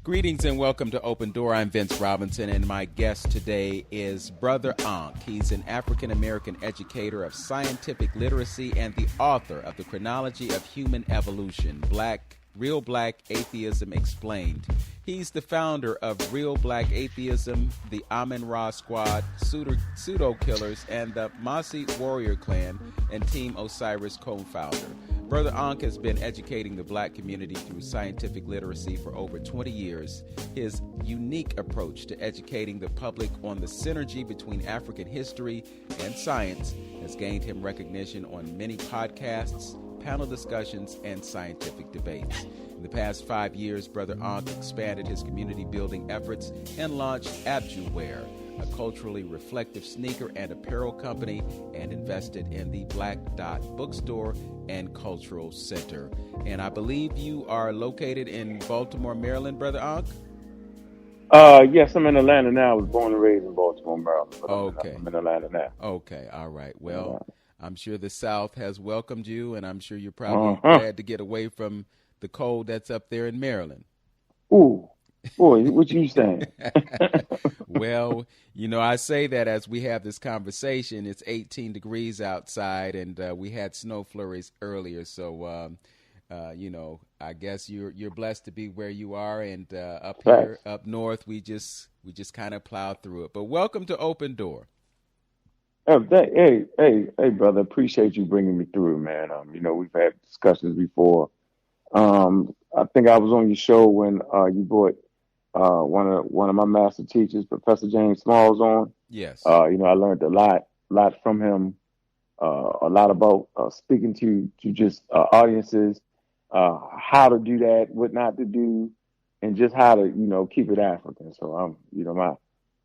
Greetings and welcome to Open Door. I'm Vince Robinson, and my guest today is Brother Ankh. He's an African-American educator of scientific literacy and the author of the Chronology of Human Evolution, Real Black Atheism Explained. He's the founder of Real Black Atheism, the Amun-Ra Squad, Pseudo Killers, and the Mossy warrior clan, and Team Osiris co-founder. Brother Ankh has been educating the black community through scientific literacy for over 20 years. His unique approach to educating the public on the synergy between African history and science has gained him recognition on many podcasts, panel discussions, and scientific debates. In the past 5 years, Brother Ankh expanded his community-building efforts and launched Abdju Wear, a culturally reflective sneaker and apparel company, and invested in the Black Dot Bookstore and Cultural Center. And I believe you are located in Baltimore, Maryland, Brother Ankh? Yes, I'm in Atlanta now. I was born and raised in Baltimore, Maryland. But Okay. I'm in Atlanta now. Okay, all right. Well, I'm sure the South has welcomed you, and I'm sure you're probably glad to get away from the cold that's up there in Maryland. Ooh, boy, what you saying? Well, I say that as we have this conversation. It's 18 degrees outside, and we had snow flurries earlier. So, I guess you're blessed to be where you are, and up here, up north, we just kind of plowed through it. But welcome to Open Door. Hey, brother, appreciate you bringing me through, man. We've had discussions before. I think I was on your show when you brought one of my master teachers, Professor James Smalls, on. Yes. I learned a lot from him, a lot about speaking to just audiences, how to do that, what not to do, and just how to keep it African. So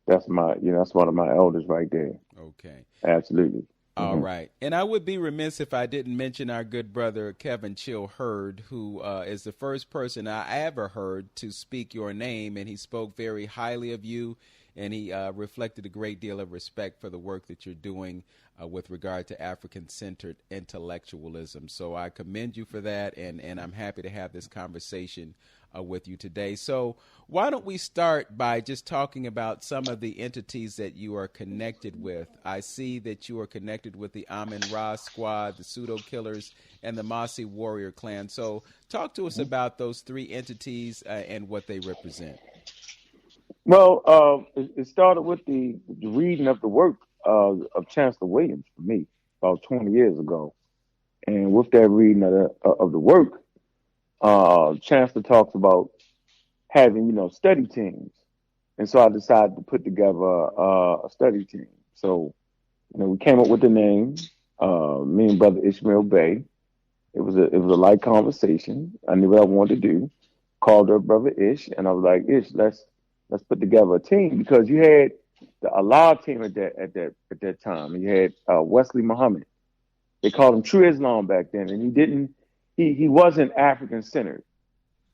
that's one of my elders right there. Okay. Absolutely. All right. And I would be remiss if I didn't mention our good brother, Kevin Chill Hurd, who is the first person I ever heard to speak your name. And he spoke very highly of you, and he reflected a great deal of respect for the work that you're doing with regard to African-centered intellectualism. So I commend you for that, and I'm happy to have this conversation with you today. So why don't we start by just talking about some of the entities that you are connected with? I see that you are connected with the Amun-Ra Squad, the Pseudo Killers, and the Mossy warrior clan. So talk to us about those three entities and what they represent. Well, it started with the reading of the work of Chancellor Williams for me about 20 years ago. And with that reading of the work, Chancellor talks about having, study teams. And so I decided to put together a study team. So, we came up with the name, me and Brother Ishmael Bey. It was a light conversation. I knew what I wanted to do. Called her Brother Ish, and I was like, Ish, let's put together a team, because you had the Allah team at that time. And you had Wesley Muhammad. They called him True Islam back then, and he wasn't African centered.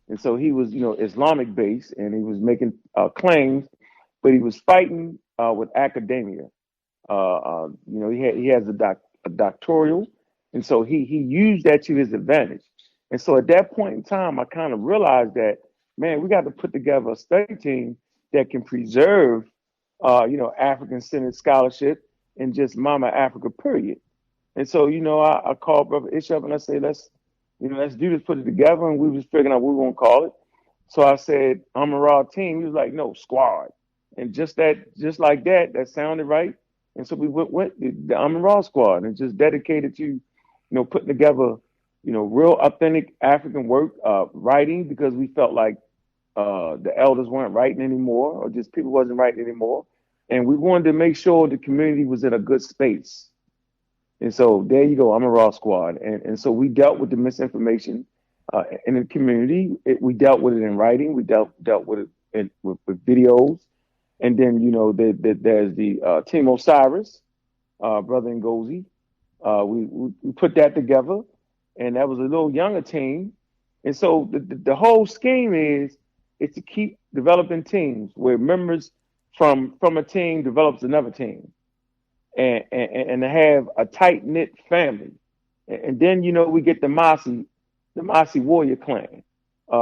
And so he was, Islamic based, and he was making claims, but he was fighting with academia. He has a doctoral, and so he used that to his advantage. And so at that point in time, I kind of realized that, man, we got to put together a study team that can preserve, African-centered scholarship and just Mama Africa, period. And so, I called Brother Ish up and I said, let's do this, put it together. And we was figuring out what we were going to call it. So I said, Amun-Ra team. He was like, no, squad. And just like that sounded right. And so we went the Amun-Ra squad, and just dedicated to, putting together, real authentic African work, writing, because we felt like the elders weren't writing anymore, or just people wasn't writing anymore. And we wanted to make sure the community was in a good space. And so there you go, Amun-Ra squad. And so we dealt with the misinformation in the community. We dealt with it in writing. We dealt with it with videos. And then, there's the Team Osiris, Brother Ngozi. We put that together, and that was a little younger team. And so the whole scheme is to keep developing teams where members from a team develops another team, and to have a tight knit family. And then we get the Masi warrior clan,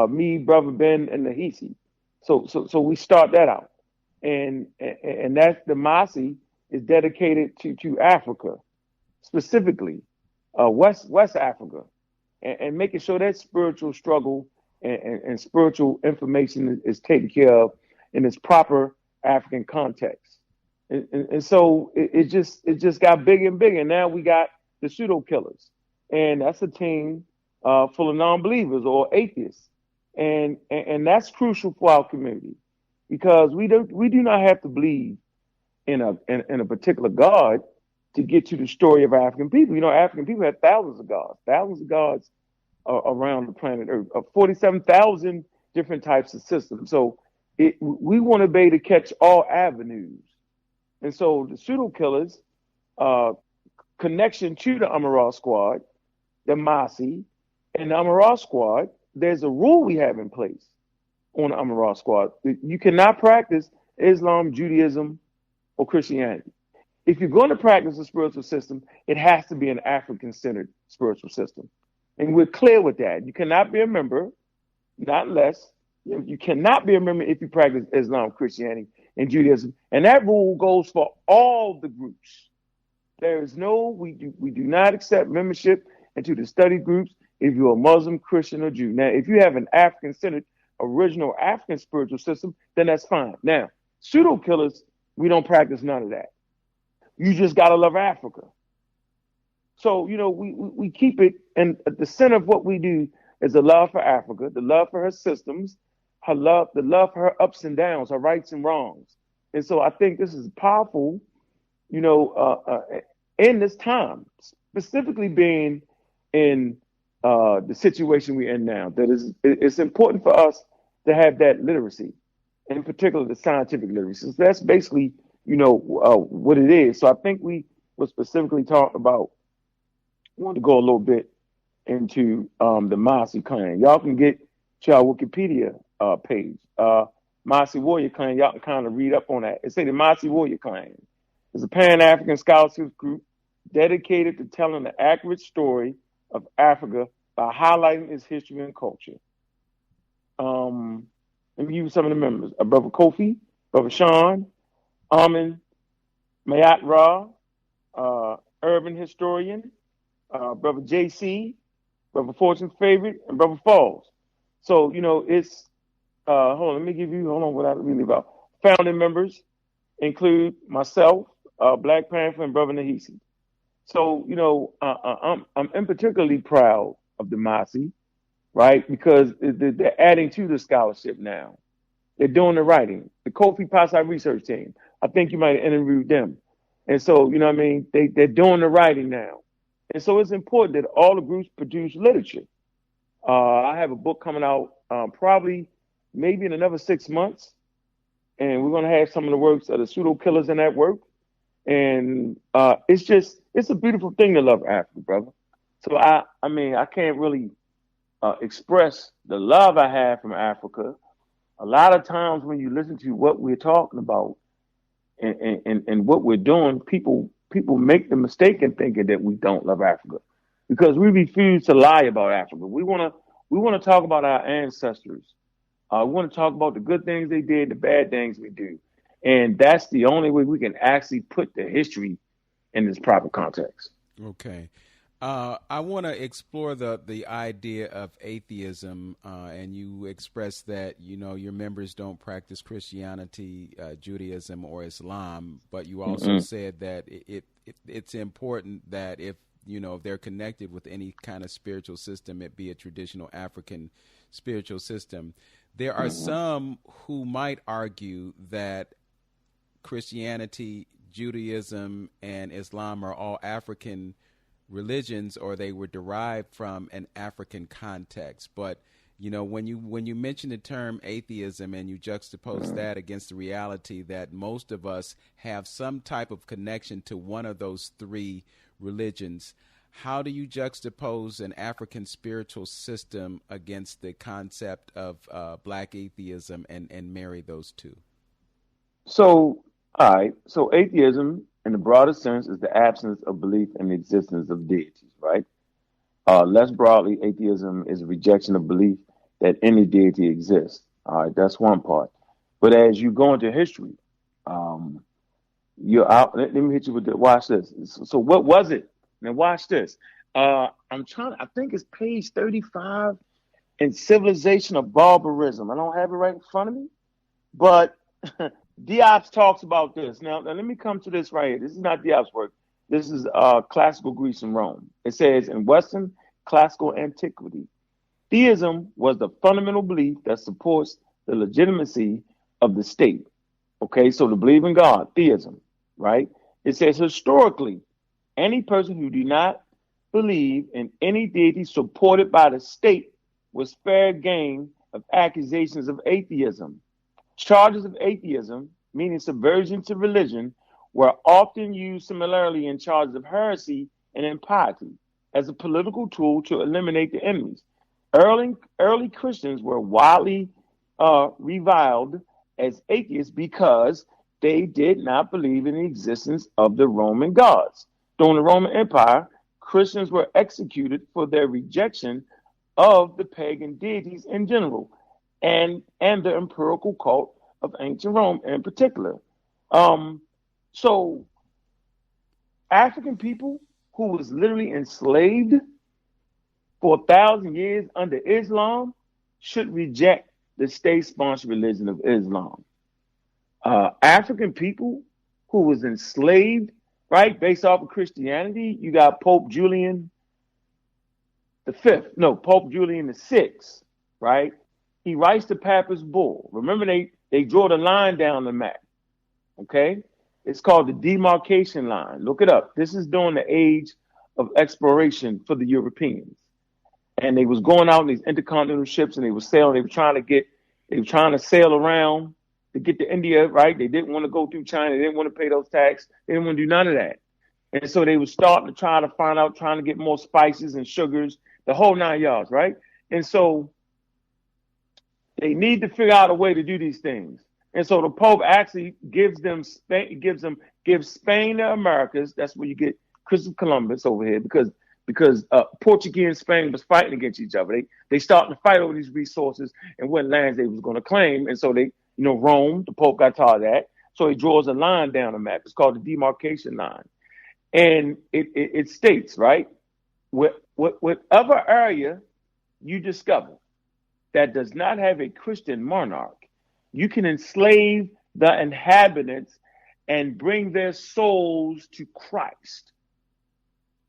me, Brother Ben, and the Hisi. So we start that out, and that's the Mossy is dedicated to Africa, specifically West Africa, and making sure that spiritual struggle and spiritual information is taken care of in its proper African context. And so it just got bigger and bigger. And now we got the Pseudo Killers, and that's a team full of non-believers or atheists, and that's crucial for our community because we do not have to believe in a particular God to get to the story of African people. You know, African people have thousands of gods around the planet Earth, 47,000 different types of systems. So we want to be able to catch all avenues. And so the Pseudo Killers, connection to the Amaral Squad, the Masi, and the Amaral Squad, there's a rule we have in place on the Amaral Squad. You cannot practice Islam, Judaism, or Christianity. If you're going to practice a spiritual system, it has to be an African-centered spiritual system. And we're clear with that. You cannot be a member, not less. You cannot be a member if you practice Islam, Christianity, and Judaism. And that rule goes for all the groups. There is we do not accept membership into the study groups if you're a Muslim, Christian, or Jew. Now, if you have an African-centered, original African spiritual system, then that's fine. Now, Pseudo Killers, we don't practice none of that. You just got to love Africa. So, you know, we keep it, and at the center of what we do is the love for Africa, the love for her systems, the love for her ups and downs, her rights and wrongs. And so I think this is powerful, you know, in this time, specifically being in the situation we're in now, that it's important for us to have that literacy, in particular the scientific literacy. So that's basically, you know, what it is. So I think we were specifically talking about, want to go a little bit into the Mossy clan. Y'all can get to our Wikipedia page. Mossy Warrior Clan, y'all can kind of read up on that. It say the Mossy Warrior Clan is a Pan-African scholarship group dedicated to telling the accurate story of Africa by highlighting its history and culture. Let me give you some of the members. Brother Kofi, Brother Sean, Amin, Mayat Ra, urban historian, Brother JC, Brother Fortune's Favorite, and Brother Falls. So, you know, it's, hold on, what I really about. Founding members include myself, Black Panther, and Brother Nahisi. So, you know, I'm particularly proud of the Masi, right? Because they're adding to the scholarship now. They're doing the writing. The Kofi Pasai research team, I think you might have interviewed them. And so, you know what I mean? They're doing the writing now. And so it's important that all the groups produce literature. I have a book coming out probably maybe in another 6 months. And we're going to have some of the works of the Pseudo Killers in that work. And it's a beautiful thing to love Africa, brother. So I mean, I can't really express the love I have from Africa. A lot of times when you listen to what we're talking about and what we're doing, people make the mistake in thinking that we don't love Africa because we refuse to lie about Africa. We want to talk about our ancestors. We want to talk about the good things they did, the bad things we do. And that's the only way we can actually put the history in its proper context. Okay. I want to explore the idea of atheism, and you expressed that, you know, your members don't practice Christianity, Judaism, or Islam, but you also said that it's important that if they're connected with any kind of spiritual system, it be a traditional African spiritual system. There are some who might argue that Christianity, Judaism, and Islam are all African religions, or they were derived from an African context. But when you mention the term atheism and you juxtapose that against the reality that most of us have some type of connection to one of those three religions, how do you juxtapose an African spiritual system against the concept of Black atheism and marry those two? So, all right. So atheism, in the broader sense, is the absence of belief in the existence of deities, right? Less broadly, atheism is a rejection of belief that any deity exists. All right, that's one part. But as you go into history, you're out. Let me hit you with the watch this. So what was it? Now watch this. I think it's page 35 in Civilization of Barbarism. I don't have it right in front of me, but Diop's talks about this. Now let me come to this right here. This is not Diop's work. This is classical Greece and Rome. It says in Western classical antiquity, theism was the fundamental belief that supports the legitimacy of the state. Okay, so to believe in God, theism, right? It says historically, any person who did not believe in any deity supported by the state was fair game of accusations of atheism. Charges of atheism, meaning subversion to religion, were often used similarly in charges of heresy and impiety as a political tool to eliminate the enemies. Early Christians were widely reviled as atheists because they did not believe in the existence of the Roman gods. During the Roman Empire, Christians were executed for their rejection of the pagan deities in general and the empirical cult of ancient Rome in particular. So African people who was literally enslaved for 1,000 years under Islam should reject the state-sponsored religion of Islam. African people who was enslaved, right, based off of Christianity, you got Pope Julian VI, right? He writes the Papist Bull. Remember, they draw the line down the map, okay? It's called the demarcation line. Look it up. This is during the age of exploration for the Europeans. And they was going out in these intercontinental ships and they were sailing. They were trying to sail around to get to India, right? They didn't want to go through China. They didn't want to pay those taxes. They didn't want to do none of that. And so they were starting to try to find out, trying to get more spices and sugars, the whole 9 yards, right? And so they need to figure out a way to do these things. And so the Pope actually gives Spain the Americas. That's where you get Christopher Columbus over here because Portuguese and Spain was fighting against each other. They started to fight over these resources and what lands they was going to claim. And so Rome, the Pope got tired of that. So he draws a line down the map. It's called the demarcation line. And it states, right, whatever area you discover that does not have a Christian monarch, you can enslave the inhabitants and bring their souls to Christ.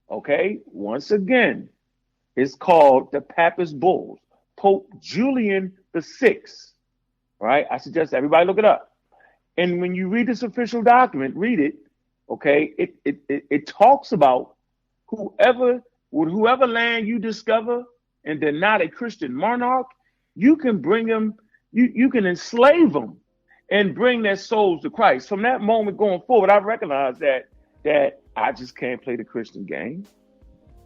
Okay, once again, it's called the Papist Bulls. Pope Julian VI, right? I suggest everybody look it up. And when you read this official document, read it, okay? It talks about whoever land you discover and they're not a Christian monarch, you can bring them, you can enslave them and bring their souls to Christ. From that moment going forward, I recognize that I just can't play the Christian game.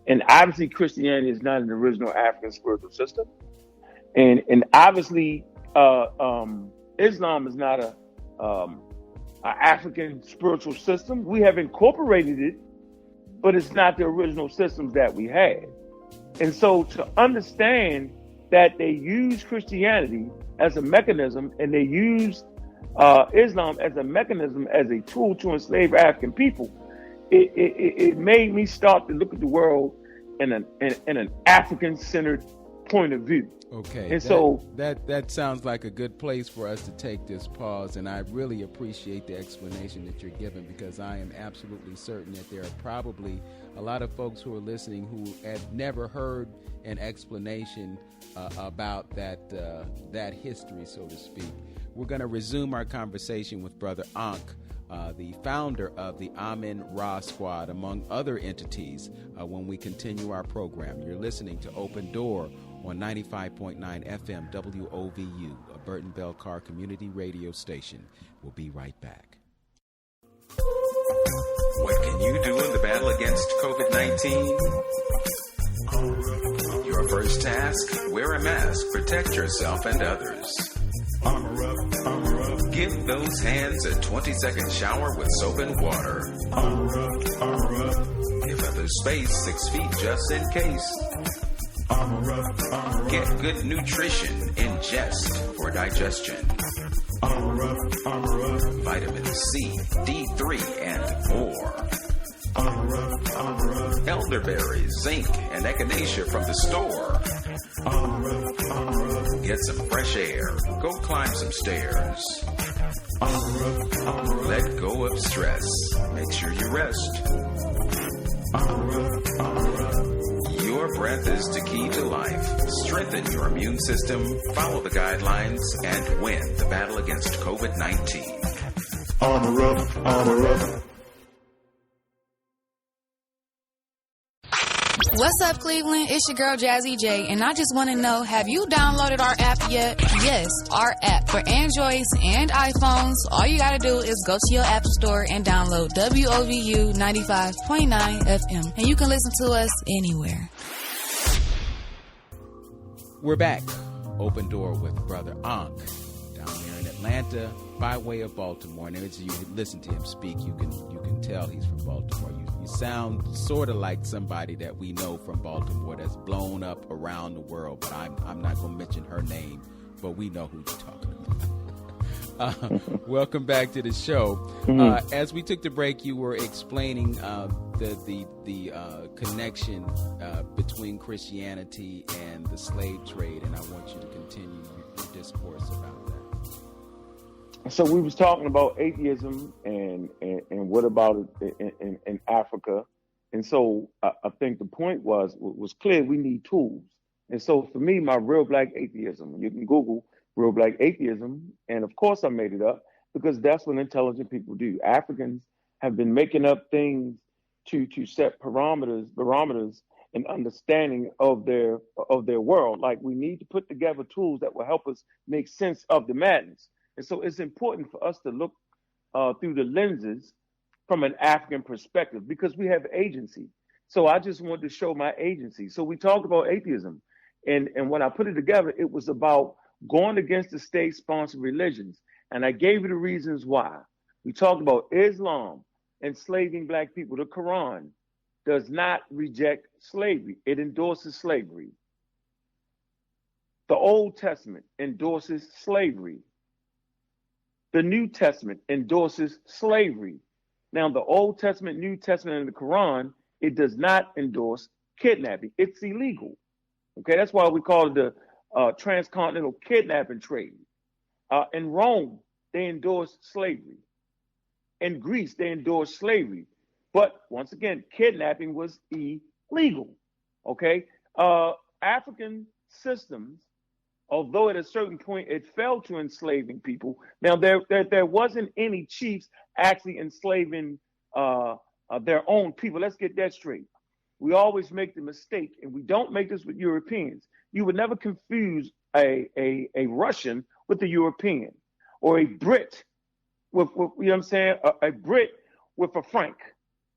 And obviously Christianity is not an original African spiritual system. And obviously Islam is not a African spiritual system. We have incorporated it, but it's not the original systems that we had. And so to understand that they use Christianity as a mechanism and they use Islam as a mechanism, as a tool to enslave African people, it made me start to look at the world in an African-centered point of view. Okay, and so that sounds like a good place for us to take this pause, and I really appreciate the explanation that you're giving, because I am absolutely certain that there are probably a lot of folks who are listening who have never heard an explanation about that history, so to speak. We're going to resume our conversation with Brother Ankh, the founder of the Amen-Ra Squad, among other entities, when we continue our program. You're listening to Open Door on 95.9 FM WOVU, a Burton Bell Carr community radio station. We'll be right back. What can you do in the battle against COVID-19? Your first task, wear a mask, protect yourself and others. Give those hands a 20-second shower with soap and water. Give others space 6 feet just in case. Get good nutrition, ingest Ingest for digestion. Vitamin C, D3, and more. Elderberry, zinc, and echinacea from the store. Get some fresh air. Go climb some stairs. Let go of stress. Make sure you rest. Your breath is the key to life. Strengthen your immune system, follow the guidelines, and win the battle against COVID-19. Armor up. What's up, Cleveland? It's your girl, Jazzy J, and I just want to know, have you downloaded our app yet? Yes, our app for Androids and iPhones. All you got to do is go to your app store and download WOVU 95.9 FM, and you can listen to us anywhere. We're back. Open Door with Brother Ankh down here in Atlanta by way of Baltimore. And as you listen to him speak, you can tell he's from Baltimore. You sound sort of like somebody that we know from Baltimore that's blown up around the world, but I'm not going to mention her name, but we know who you're talking about. Welcome back to the show. As we took the break, you were explaining the connection between Christianity and the slave trade, and I want you to continue your discourse about that. So we was talking about atheism and what about it in Africa. And so I think the point was clear. We need tools. And so for me, my Real Black Atheism, you can Google Real Black Atheism. And of course I made it up because that's what intelligent people do. Africans have been making up things to set barometers and understanding of their world. Like we need to put together tools that will help us make sense of the madness. And so it's important for us to look through the lenses from an African perspective because we have agency. So I just wanted to show my agency. So we talked about atheism. And when I put it together, it was about going against the state-sponsored religions. And I gave you the reasons why. We talked about Islam enslaving Black people. The Quran does not reject slavery. It endorses slavery. The Old Testament endorses slavery. The New Testament endorses slavery. Now, the Old Testament, New Testament, and the Quran, it does not endorse kidnapping. It's illegal. Okay, that's why we call it the transcontinental kidnapping trade. In Rome, they endorsed slavery. In Greece, they endorsed slavery. But once again, kidnapping was illegal. Okay, African systems, although at a certain point it fell to enslaving people. Now there wasn't any chiefs actually enslaving their own people. Let's get that straight. We always make the mistake, and we don't make this with Europeans. You would never confuse a Russian with a European, or a Brit with you know what I'm saying, a Brit with a Frank.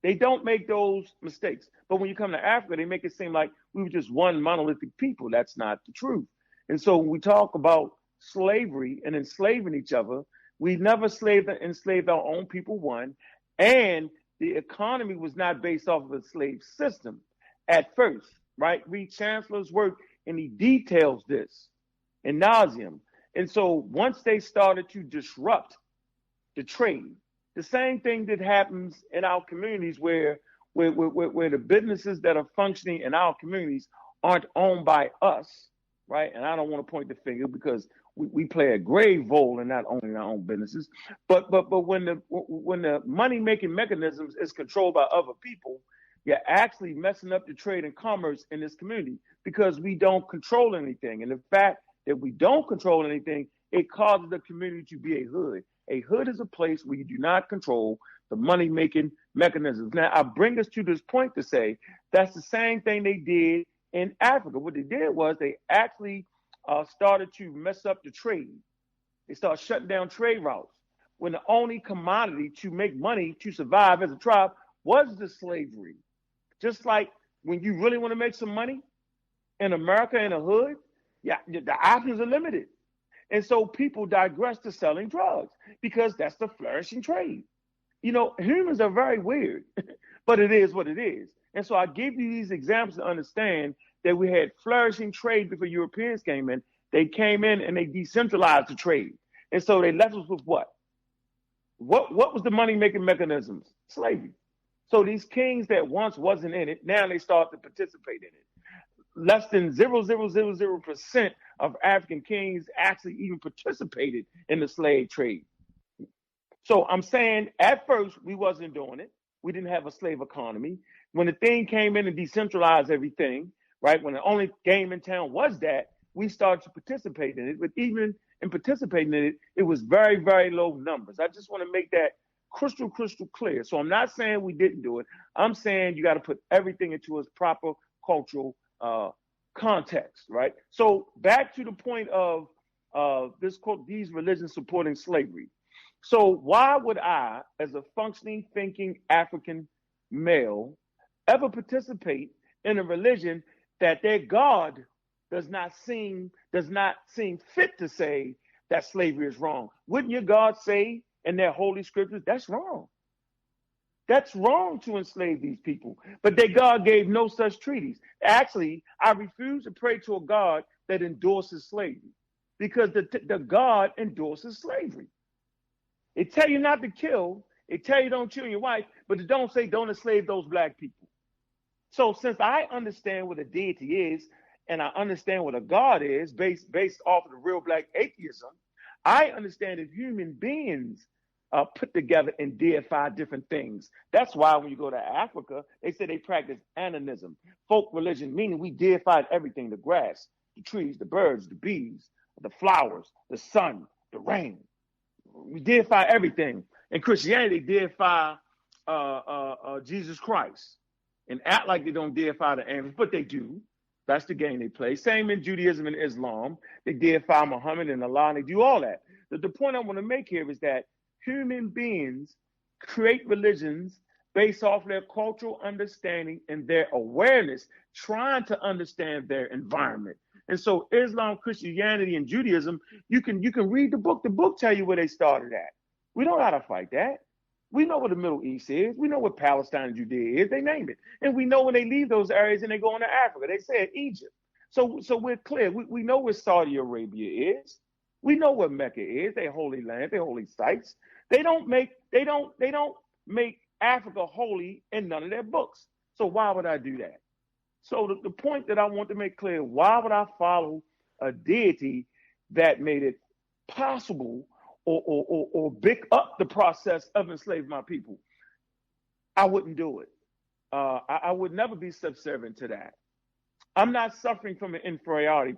They don't make those mistakes. But when you come to Africa, they make it seem like we were just one monolithic people. That's not the truth. And so when we talk about slavery and enslaving each other, we never enslaved our own people, one, and the economy was not based off of a slave system at first, right? Read Chancellor's work, and he details this in nauseam. And so once they started to disrupt the trade, the same thing that happens in our communities where the businesses that are functioning in our communities aren't owned by us, right? And I don't want to point the finger because we play a grave role in not owning our own businesses. But when the money making mechanisms is controlled by other people, you're actually messing up the trade and commerce in this community because we don't control anything. And the fact that we don't control anything, it causes the community to be a hood. A hood is a place where you do not control the money making mechanisms. Now, I bring us to this point to say that's the same thing they did in Africa. What they did was they actually started to mess up the trade. They started shutting down trade routes when the only commodity to make money to survive as a tribe was the slavery. Just like when you really want to make some money in America in a hood, yeah, the options are limited. And so people digress to selling drugs because that's the flourishing trade. You know, humans are very weird, but it is what it is. And so I give you these examples to understand that we had flourishing trade before Europeans came in. They came in and they decentralized the trade. And so they left us with what? What was the money-making mechanisms? Slavery. So these kings that once wasn't in it, now they start to participate in it. Less than 0.0000% of African kings actually even participated in the slave trade. So I'm saying at first we wasn't doing it. We didn't have a slave economy. When the thing came in and decentralized everything, right? When the only game in town was that, we started to participate in it. But even in participating in it, it was very, very low numbers. I just want to make that crystal clear. So I'm not saying we didn't do it. I'm saying you got to put everything into its proper cultural context, right? So back to the point of this quote, these religions supporting slavery. So why would I, as a functioning, thinking African male, ever participate in a religion that their God does not seem fit to say that slavery is wrong? Wouldn't your God say in their holy scriptures, that's wrong? That's wrong to enslave these people. But their God gave no such treaties. Actually, I refuse to pray to a God that endorses slavery, because the God endorses slavery. It tell you not to kill. It tell you don't kill your wife, but it don't say don't enslave those black people. So since I understand what a deity is, and I understand what a God is based off of the real black atheism, I understand that human beings put together and deify different things. That's why when you go to Africa, they say they practice animism, folk religion, meaning we deified everything: the grass, the trees, the birds, the bees, the flowers, the sun, the rain. We deify everything. In Christianity, they deify Jesus Christ and act like they don't deify the animals, but they do. That's the game they play. Same in Judaism and Islam. They deify Muhammad and Allah, and they do all that. The point I want to make here is that human beings create religions based off their cultural understanding and their awareness, trying to understand their environment. And so Islam, Christianity, and Judaism, you can read the book. The book tell you where they started at. We don't know how to fight that. We know what the Middle East is. We know what Palestine and Judea is. They name it. And we know when they leave those areas and they go into Africa, they say Egypt. So we're clear. We know where Saudi Arabia is. We know where Mecca is. Their holy land, their holy sites. They don't make Africa holy in none of their books. So why would I do that? So the point that I want to make clear, why would I follow a deity that made it possible or big up the process of enslaving my people? I wouldn't do it. I would never be subservient to that. I'm not suffering from an inferiority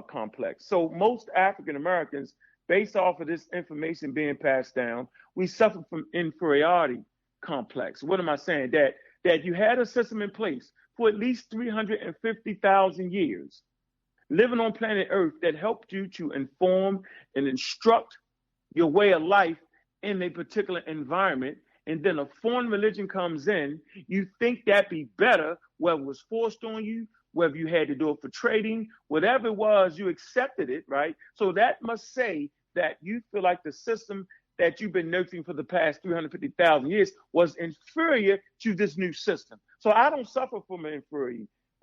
complex. So most African Americans, based off of this information being passed down, we suffer from inferiority complex. What am I saying? That you had a system in place for at least 350,000 years, living on planet Earth, that helped you to inform and instruct your way of life in a particular environment. And then a foreign religion comes in, you think that be better, whether it was forced on you, whether you had to do it for trading, whatever it was, you accepted it, right? So that must say that you feel like the system that you've been nurturing for the past 350,000 years was inferior to this new system. So I don't suffer from an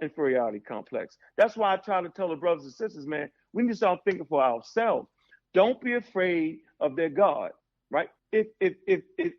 inferiority complex. That's why I try to tell the brothers and sisters, man, we need to start thinking for ourselves. Don't be afraid of their God, right? If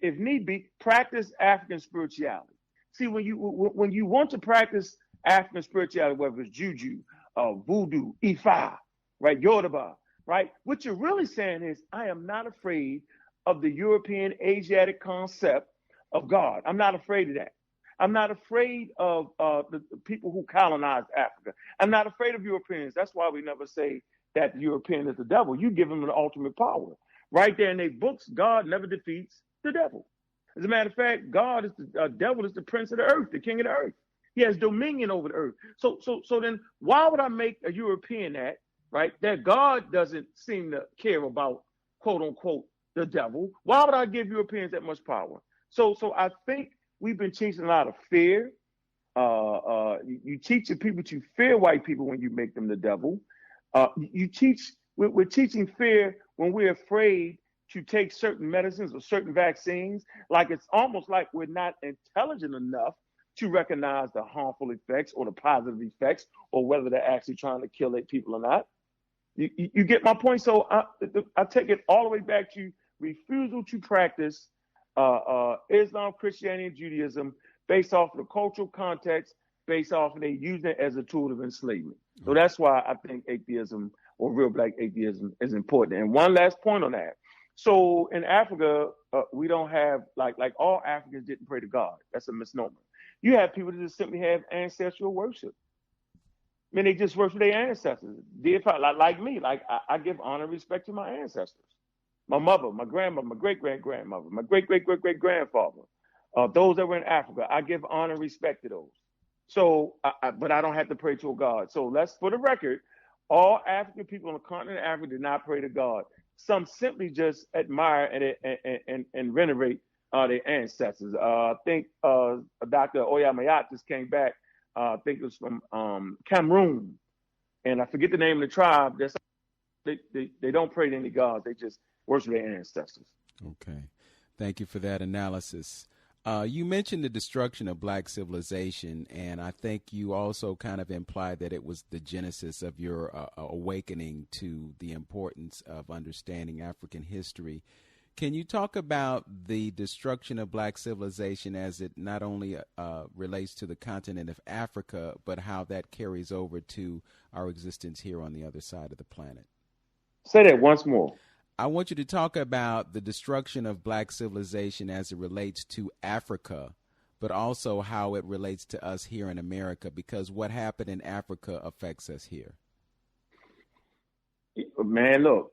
need be, practice African spirituality. See, when you want to practice African spirituality, whether it's juju, voodoo, Ifa, right, Yoruba, right, what you're really saying is, I am not afraid of the European Asiatic concept of God. I'm not afraid of that. I'm not afraid of the people who colonized Africa. I'm not afraid of Europeans. That's why we never say that the European is the devil. You give them the ultimate power. Right there in their books, God never defeats the devil. As a matter of fact, God is the devil is the prince of the earth, the king of the earth. He has dominion over the earth. So then why would I make a European that, right? That God doesn't seem to care about, quote unquote, the devil. Why would I give Europeans that much power? So I think we've been teaching a lot of fear. You teach the people to fear white people when you make them the devil. We're teaching fear when we're afraid to take certain medicines or certain vaccines. Like it's almost like we're not intelligent enough to recognize the harmful effects or the positive effects, or whether they're actually trying to kill people or not. You get my point? So I take it all the way back to refusal to practice Islam, Christianity, and Judaism based off of the cultural context, based off of they using it as a tool of enslavement. So that's why I think atheism or real black atheism is important. And one last point on that. So in Africa, we don't have, like all Africans didn't pray to God. That's a misnomer. You have people that just simply have ancestral worship. I mean, they just worship their ancestors. Like me, I give honor and respect to my ancestors. My mother, my grandmother, my great-great-grandmother, my great-great-great-great-grandfather. Those that were in Africa, I give honor and respect to those. So, but I don't have to pray to a God. So let's, for the record, all African people on the continent of Africa did not pray to God. Some simply just admire and venerate their ancestors. I think Dr. Oyamayat just came back. I think it was from Cameroon, and I forget the name of the tribe. They don't pray to any gods. They just worship their ancestors. Okay. Thank you for that analysis. You mentioned the destruction of black civilization, and I think you also kind of implied that it was the genesis of your awakening to the importance of understanding African history. Can you talk about the destruction of black civilization as it not only relates to the continent of Africa, but how that carries over to our existence here on the other side of the planet? Say that once more. I want you to talk about the destruction of black civilization as it relates to Africa, but also how it relates to us here in America, because what happened in Africa affects us here. Man, look,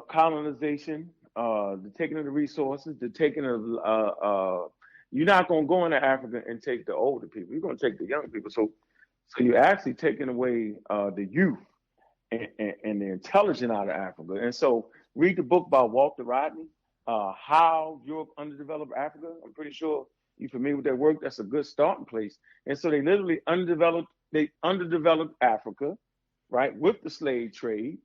colonization, the taking of the resources, the taking of, you're not going to go into Africa and take the older people. You're going to take the young people. So you're actually taking away the youth and the intelligent out of Africa. And so read the book by Walter Rodney, How Europe Underdeveloped Africa. I'm pretty sure you're familiar with that work. That's a good starting place. And so they literally underdeveloped Africa, right, with the slave trade.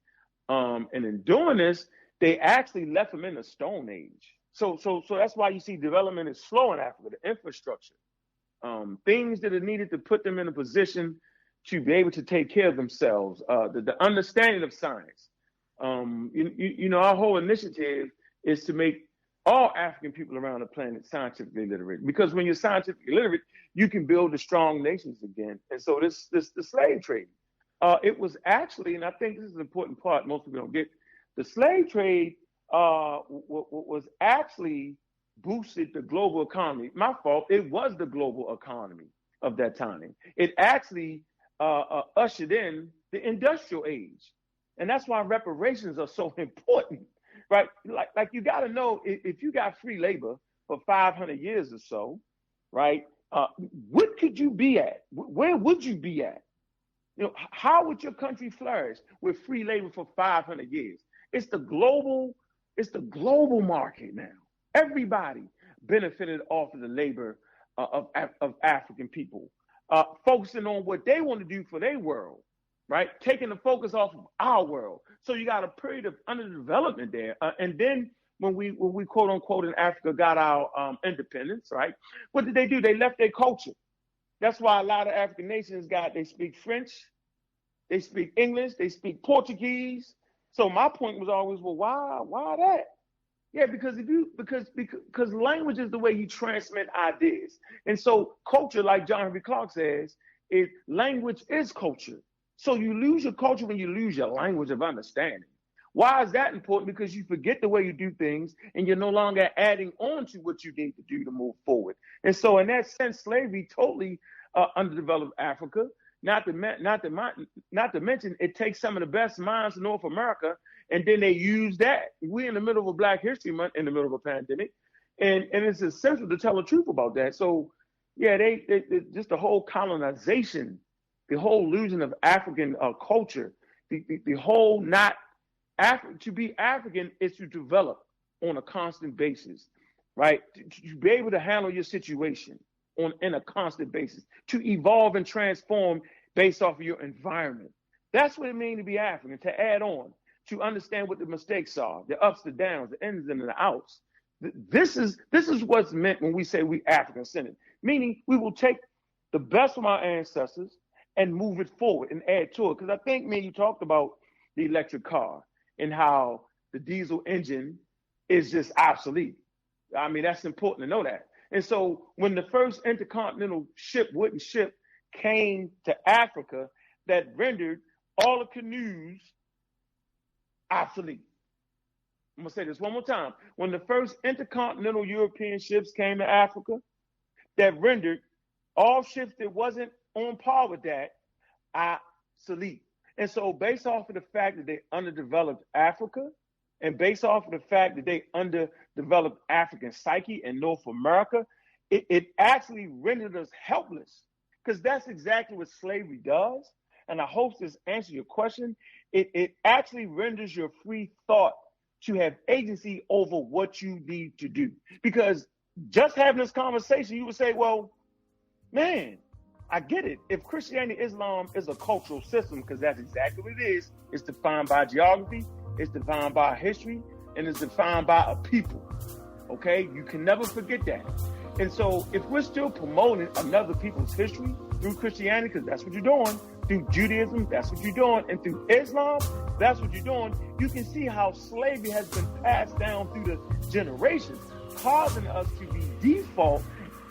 And in doing this, they actually left them in the Stone Age. So that's why you see development is slow in Africa, the infrastructure. Things that are needed to put them in a position to be able to take care of themselves, the understanding of science. Our whole initiative is to make all African people around the planet scientifically literate. Because when you're scientifically literate, you can build the strong nations again. And so the slave trade, it was actually, and I think this is an important part most people don't get, the slave trade was actually boosted the global economy. My fault, it was the global economy of that time. It actually ushered in the industrial age. And that's why reparations are so important, right? Like you got to know, if you got free labor for 500 years or so, right? What could you be at? Where would you be at? How would your country flourish with free labor for 500 years? It's the global market now. Everybody benefited off of the labor of African people, focusing on what they want to do for their world. Right, taking the focus off of our world. So you got a period of underdevelopment there, and then when we quote unquote in Africa got our independence, right? What did they do? They left their culture. That's why a lot of African nations they speak French, they speak English, they speak Portuguese. So my point was always, well, why that? Yeah, because language is the way you transmit ideas, and so culture, like John Henry Clark says, language is culture. So you lose your culture when you lose your language of understanding. Why is that important? Because you forget the way you do things and you're no longer adding on to what you need to do to move forward. And so in that sense, slavery totally underdeveloped Africa. Not to mention, it takes some of the best minds of North America, and then they use that. We're in the middle of a Black History Month, in the middle of a pandemic, and it's essential to tell the truth about that. So yeah, they just the whole colonization, the whole losing of African culture, the whole to be African is to develop on a constant basis, right? To be able to handle your situation in a constant basis, to evolve and transform based off of your environment. That's what it means to be African, to add on, to understand what the mistakes are, the ups, the downs, the ins and the outs. This is what's meant when we say we African-centered, meaning we will take the best from our ancestors and move it forward and add to it. Because I think, man, you talked about the electric car and how the diesel engine is just obsolete. I mean, that's important to know that. And so when the first intercontinental wooden ship came to Africa, that rendered all the canoes obsolete. I'm going to say this one more time. When the first intercontinental European ships came to Africa, that rendered all ships that wasn't on par with that obsolete. And so based off of the fact that they underdeveloped Africa, and based off of the fact that they underdeveloped African psyche in North America, it actually rendered us helpless, because that's exactly what slavery does. And I hope this answers your question. It actually renders your free thought to have agency over what you need to do. Because just having this conversation, you would say, well, man, I get it. If Christianity, Islam is a cultural system, because that's exactly what it is, it's defined by geography, it's defined by history, and it's defined by a people. Okay? You can never forget that. And so if we're still promoting another people's history through Christianity, because that's what you're doing, through Judaism, that's what you're doing, and through Islam, that's what you're doing, you can see how slavery has been passed down through the generations, causing us to be default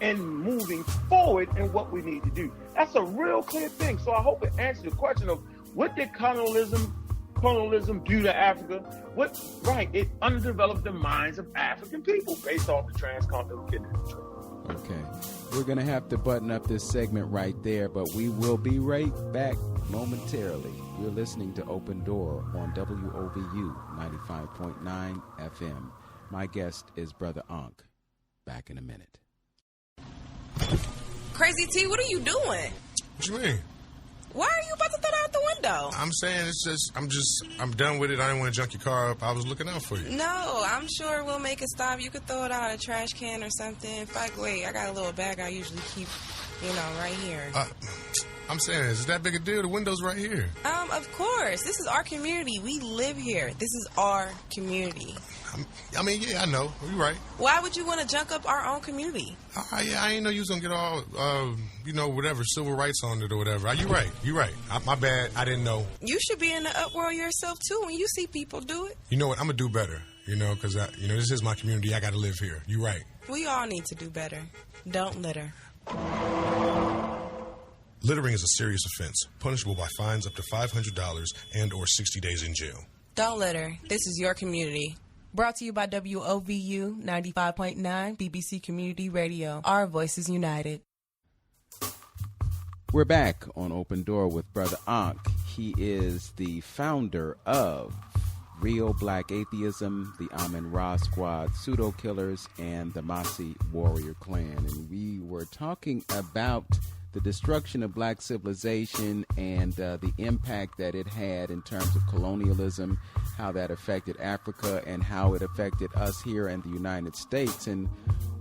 and moving forward in what we need to do. That's a real clear thing. So I hope it answers the question of what did colonialism do to Africa? It underdeveloped the minds of African people based off the transcontinental kidnapping trade. Okay. We're going to have to button up this segment right there, but we will be right back momentarily. You're listening to Open Door on WOVU 95.9 FM. My guest is Brother Ankh. Back in a minute. Crazy T, what are you doing? What you mean? Why are you about to throw that out the window? I'm saying I'm done with it. I didn't want to junk your car up. I was looking out for you. No, I'm sure we'll make it stop. You could throw it out a trash can or something. In fact, wait, I got a little bag I usually keep, right here. I'm saying, is it that big a deal? The window's right here. Of course. This is our community. We live here. This is our community. I know. You're right. Why would you want to junk up our own community? I ain't know you was going to get all, whatever, civil rights on it or whatever. You're right. My bad. I didn't know. You should be in the uproar yourself, too, when you see people do it. You know what? I'm going to do better, because, this is my community. I got to live here. You're right. We all need to do better. Don't litter. Littering is a serious offense, punishable by fines up to $500 and or 60 days in jail. Don't litter. This is your community. Brought to you by WOVU 95.9 BBC Community Radio. Our voices united. We're back on Open Door with Brother Ankh. He is the founder of Real Black Atheism, the Amen-Ra Squad, Pseudo Killers, and the Mossy Warrior Clan. And we were talking about the destruction of black civilization and the impact that it had in terms of colonialism, how that affected Africa and how it affected us here in the United States. And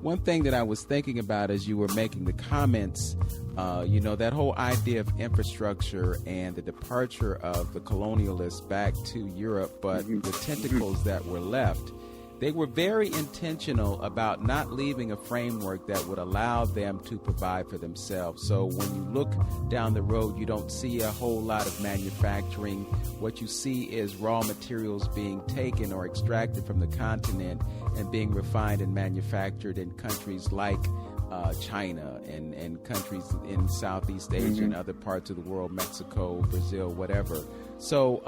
one thing that I was thinking about as you were making the comments, that whole idea of infrastructure and the departure of the colonialists back to Europe, but the tentacles that were left, they were very intentional about not leaving a framework that would allow them to provide for themselves. So when you look down the road, you don't see a whole lot of manufacturing. What you see is raw materials being taken or extracted from the continent and being refined and manufactured in countries like China and countries in Southeast Asia and other parts of the world, Mexico, Brazil, whatever. So,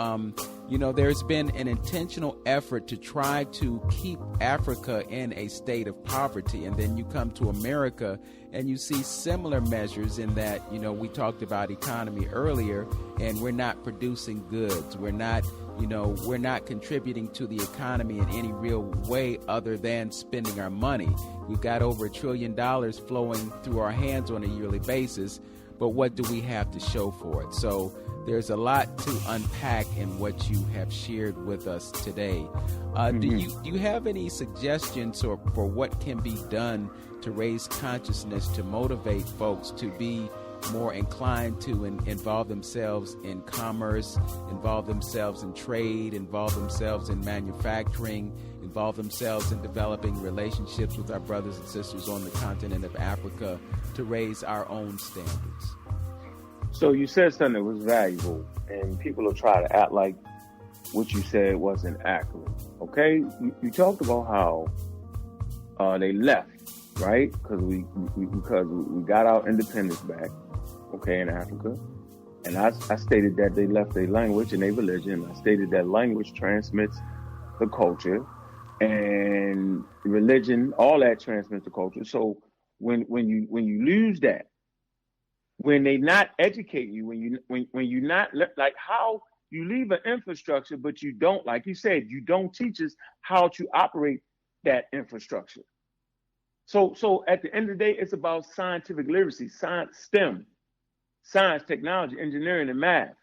there's been an intentional effort to try to keep Africa in a state of poverty. And then you come to America and you see similar measures in that, we talked about economy earlier, and we're not producing goods. We're not contributing to the economy in any real way other than spending our money. We've got over $1 trillion flowing through our hands on a yearly basis, but what do we have to show for it? So there's a lot to unpack in what you have shared with us today. Do you have any suggestions for what can be done to raise consciousness, to motivate folks to be more inclined to involve themselves in commerce, involve themselves in trade, involve themselves in manufacturing, involve themselves in developing relationships with our brothers and sisters on the continent of Africa to raise our own standards? So you said something that was valuable, and people will try to act like what you said wasn't accurate. Okay, you talked about how they left, right? Because we got our independence back, okay, in Africa, and I stated that they left their language and their religion. I stated that language transmits the culture, and religion, all that transmits the culture. So when you lose that, when they not educate you, when you not like how you leave an infrastructure, but you don't, like you said, you don't teach us how to operate that infrastructure. So at the end of the day, it's about scientific literacy, science, STEM, science, technology, engineering, and math.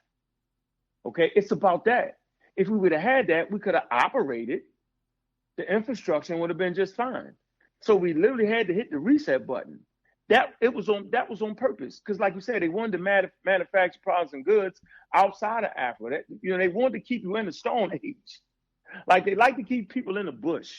Okay, it's about that. If we would have had that, we could have operated the infrastructure and would have been just fine. So we literally had to hit the reset button. That was on purpose, because like you said, they wanted to manufacture products and goods outside of Africa. They wanted to keep you in the Stone Age. Like they like to keep people in the bush,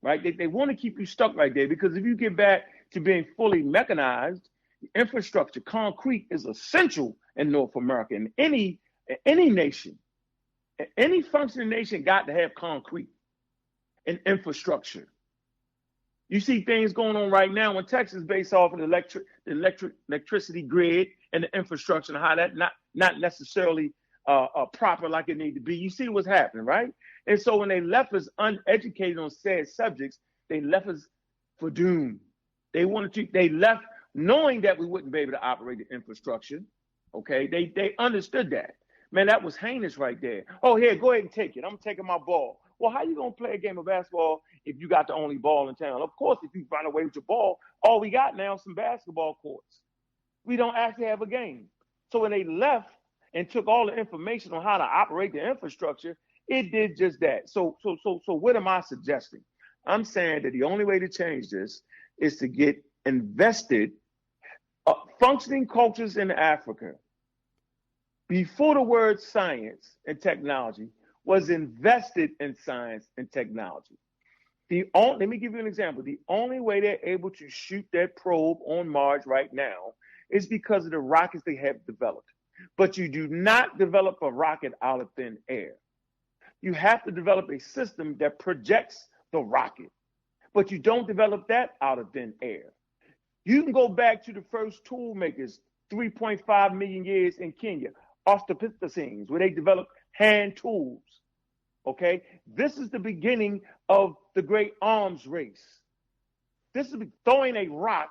right? They want to keep you stuck right there, because if you get back to being fully mechanized, infrastructure, concrete is essential in North America. And any nation, any functioning nation got to have concrete and infrastructure. You see things going on right now in Texas based off of the electricity grid and the infrastructure, and how that not necessarily proper like it need to be. You see what's happening, right? And so when they left us uneducated on said subjects, they left us for doom. They left knowing that we wouldn't be able to operate the infrastructure. Okay, they understood that. Man, that was heinous right there. Oh, here, go ahead and take it. I'm taking my ball. Well, how you going to play a game of basketball if you got the only ball in town? Of course, if you find a way with your ball, all we got now is some basketball courts. We don't actually have a game. So when they left and took all the information on how to operate the infrastructure, it did just that. So what am I suggesting? I'm saying that the only way to change this is to get invested, functioning cultures in Africa, before the word science and technology, was invested in science and technology. Let me give you an example. The only way they're able to shoot that probe on Mars right now is because of the rockets they have developed. But you do not develop a rocket out of thin air. You have to develop a system that projects the rocket, but you don't develop that out of thin air. You can go back to the first tool makers 3.5 million years in Kenya, Australopithecines, where they developed hand tools. Okay, this is the beginning of the great arms race. This is throwing a rock.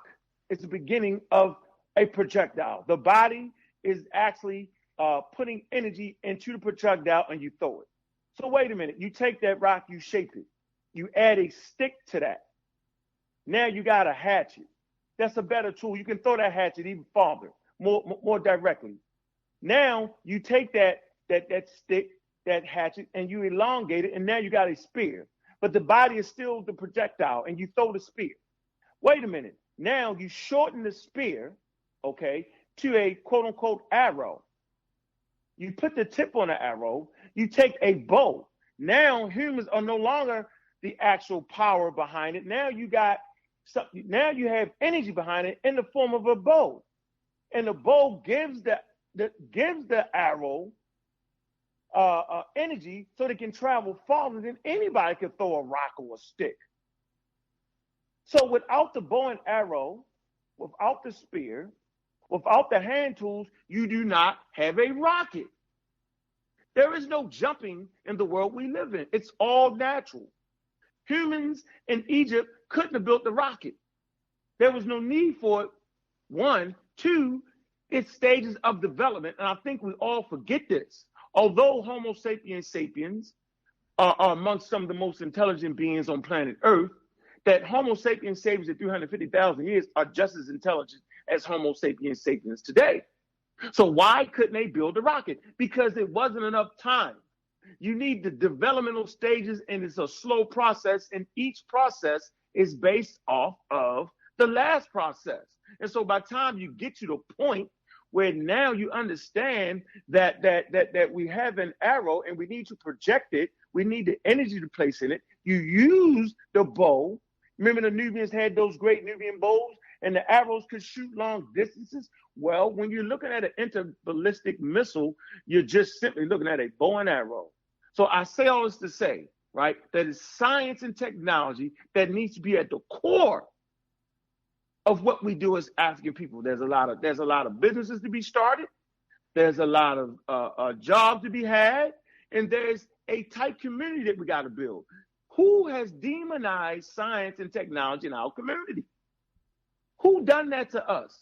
It's the beginning of a projectile. The body is actually putting energy into the projectile, and you throw it. So wait a minute. You take that rock, you shape it. You add a stick to that. Now you got a hatchet. That's a better tool. You can throw that hatchet even farther, more directly. Now you take that stick, that hatchet, and you elongate it, and now you got a spear. But the body is still the projectile, and you throw the spear. Wait a minute. Now you shorten the spear, okay, to a quote-unquote arrow. You put the tip on the arrow. You take a bow. Now humans are no longer the actual power behind it. Now you have energy behind it in the form of a bow, and the bow gives the arrow energy so they can travel farther than anybody could throw a rock or a stick. So without the bow and arrow, without the spear, without the hand tools, you do not have a rocket. There is no jumping in the world we live in. It's all natural. Humans in Egypt couldn't have built the rocket. There was no need for it. One. Two, it's stages of development. And I think we all forget this. Although Homo sapiens are amongst some of the most intelligent beings on planet Earth, that Homo sapiens sapiens in 350,000 years are just as intelligent as Homo sapiens sapiens today. So why couldn't they build a rocket? Because it wasn't enough time. You need the developmental stages, and it's a slow process, and each process is based off of the last process. And so by the time you get to the point where now you understand that we have an arrow and we need to project it, we need the energy to place in it, you use the bow. Remember the Nubians had those great Nubian bows, and the arrows could shoot long distances? Well, when you're looking at an interballistic missile, you're just simply looking at a bow and arrow. So I say all this to say, right, that it's science and technology that needs to be at the core of what we do as African people. There's a lot of businesses to be started. There's a lot of jobs to be had, and there's a tight community that we got to build. Who has demonized science and technology in our community? Who done that to us?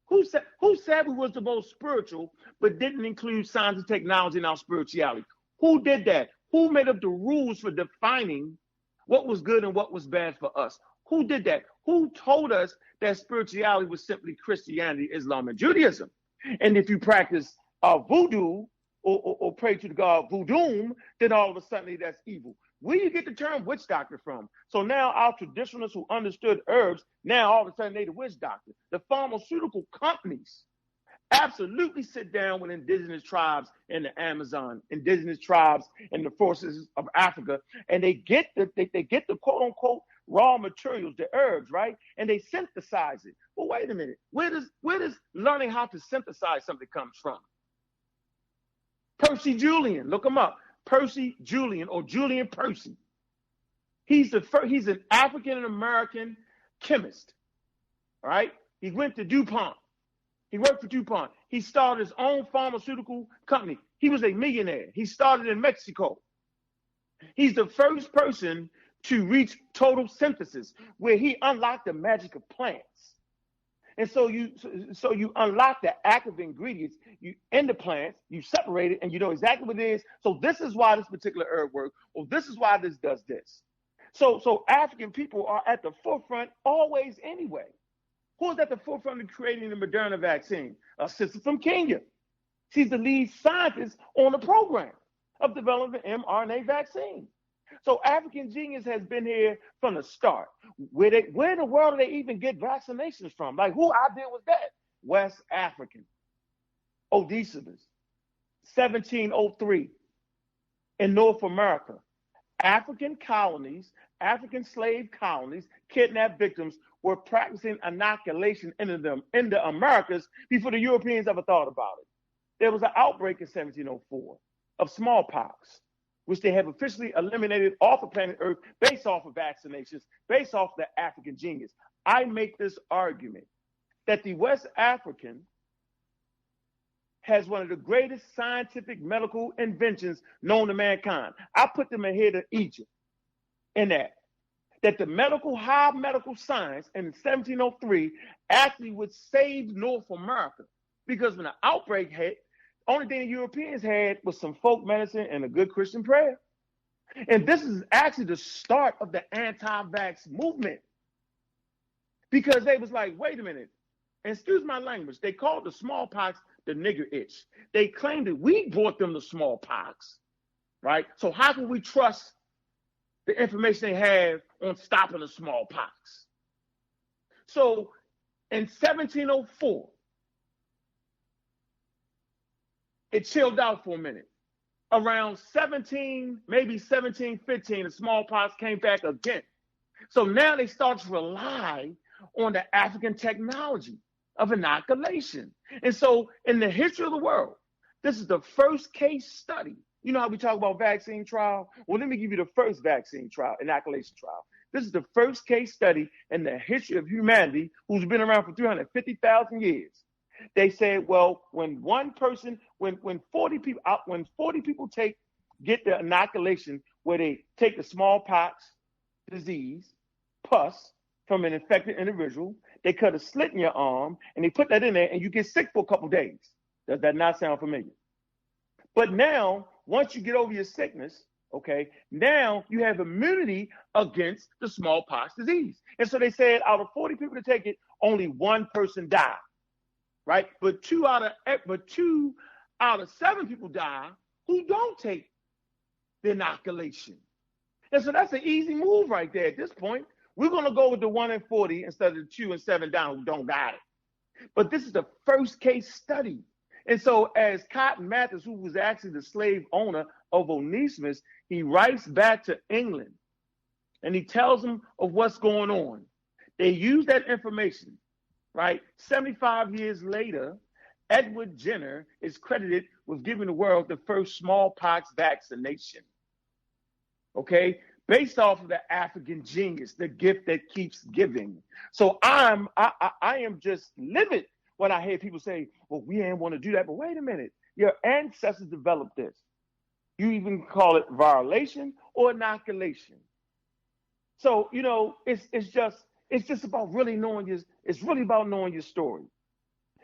Who said we was the most spiritual, but didn't include science and technology in our spirituality? Who did that? Who made up the rules for defining what was good and what was bad for us? Who did that? Who told us that spirituality was simply Christianity, Islam, and Judaism? And if you practice voodoo or pray to the god voodoo, then all of a sudden that's evil. Where do you get the term witch doctor from? So now our traditionalists who understood herbs, now all of a sudden they the witch doctor. The pharmaceutical companies absolutely sit down with indigenous tribes in the Amazon, indigenous tribes in the forests of Africa, and they get the quote unquote raw materials, the herbs, right? And they synthesize it. Well, wait a minute. Where does learning how to synthesize something comes from? Percy Julian, look him up. Percy Julian or Julian Percy. He's an African American chemist. All right. He went to DuPont. He worked for DuPont. He started his own pharmaceutical company. He was a millionaire. He started in Mexico. He's the first person to reach total synthesis, where he unlocked the magic of plants. And so you unlock the active ingredients in the plants, you separate it, and you know exactly what it is. So this is why this particular herb works, or this is why this does this. So African people are at the forefront always anyway. Who's at the forefront of creating the Moderna vaccine? A sister from Kenya. She's the lead scientist on the program of developing the mRNA vaccine. So African genius has been here from the start. Where in the world do they even get vaccinations from? Like, who idea was that? West African. Osiris, 1703 in North America. African colonies, African slave colonies, kidnapped victims were practicing inoculation into the Americas before the Europeans ever thought about it. There was an outbreak in 1704 of smallpox, which they have officially eliminated off of planet Earth based off of vaccinations, based off the African genius. I make this argument that the West African has one of the greatest scientific medical inventions known to mankind. I put them ahead of Egypt in that the high medical science in 1703 actually would save North America, because when the outbreak hit, only thing the Europeans had was some folk medicine and a good Christian prayer. And this is actually the start of the anti-vax movement, because they was like, wait a minute, excuse my language, they called the smallpox the nigger itch. They claimed that we brought them the smallpox, right? So how can we trust the information they have on stopping the smallpox? So in 1704, it chilled out for a minute. Around 1715, the smallpox came back again. So now they start to rely on the African technology of inoculation. And so in the history of the world, this is the first case study. You know how we talk about vaccine trial? Well, let me give you the first vaccine trial, inoculation trial. This is the first case study in the history of humanity who's been around for 350,000 years. They said, well, when 40 people get the inoculation, where they take the smallpox disease, pus, from an infected individual, they cut a slit in your arm and they put that in there and you get sick for a couple days. Does that not sound familiar? But now, once you get over your sickness, okay, now you have immunity against the smallpox disease. And so they said out of 40 people to take it, only one person died, right? But two out of 7 people die who don't take the inoculation. And so that's an easy move right there at this point. We're going to go with the 1 in 40 instead of the 2 and 7 down who don't die. But this is the first case study. And so as Cotton Mather, who was actually the slave owner of Osiris, he writes back to England and he tells them of what's going on. They use that information, right? 75 years later, Edward Jenner is credited with giving the world the first smallpox vaccination. Okay, based off of the African genius, the gift that keeps giving. So I am just livid when I hear people say, "Well, we ain't want to do that." But wait a minute, your ancestors developed this. You even call it violation or inoculation. So it's just about really knowing your. It's really about knowing your story.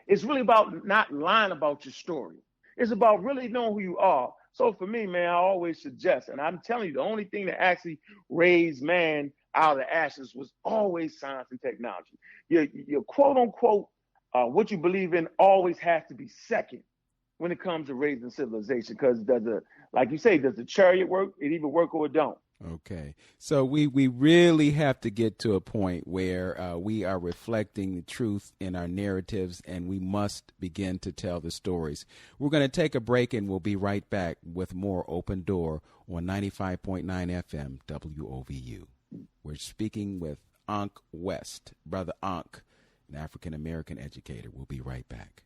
It's really about not lying about your story. It's about really knowing who you are. So for me, man, I always suggest, and I'm telling you, the only thing that actually raised man out of the ashes was always science and technology. Your quote unquote, what you believe in always has to be second when it comes to raising civilization. Because like you say, does the chariot work? It either work or it don't. Okay. So we really have to get to a point where we are reflecting the truth in our narratives, and we must begin to tell the stories. We're going to take a break, and we'll be right back with more Open Door on 95.9 FM WOVU. We're speaking with Ankh West.Brother Ankh, an African-American educator. We'll be right back.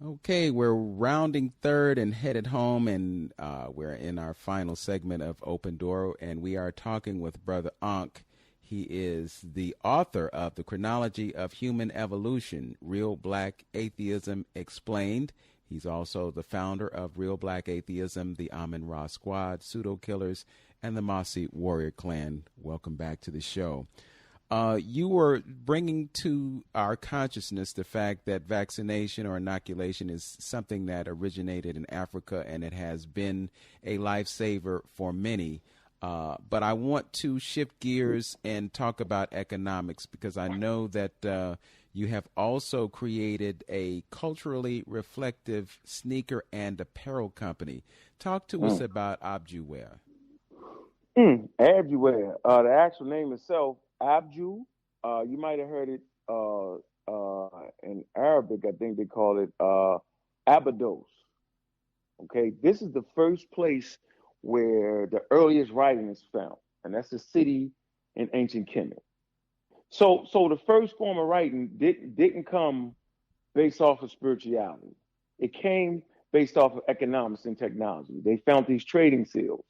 Okay, we're rounding third and headed home, and we're in our final segment of Open Door, and we are talking with Brother Ankh. He is the author of the Chronology of Human Evolution, Real Black Atheism Explained. He's also the founder of Real Black Atheism, the Amun-Ra Squad, Pseudo Killers, and the Mossy Warrior Clan. Welcome back to the show. You were bringing to our consciousness the fact that vaccination or inoculation is something that originated in Africa, and it has been a lifesaver for many. But I want to shift gears and talk about economics, because I know that you have also created a culturally reflective sneaker and apparel company. Talk to us about Abdju Wear. Abdju Wear. The actual name itself, Abdju, you might have heard it in Arabic. I think they call it Abydos. Okay, this is the first place where the earliest writing is found, and that's a city in ancient Kemet. So the first form of writing didn't come based off of spirituality. It came based off of economics and technology. They found these trading seals.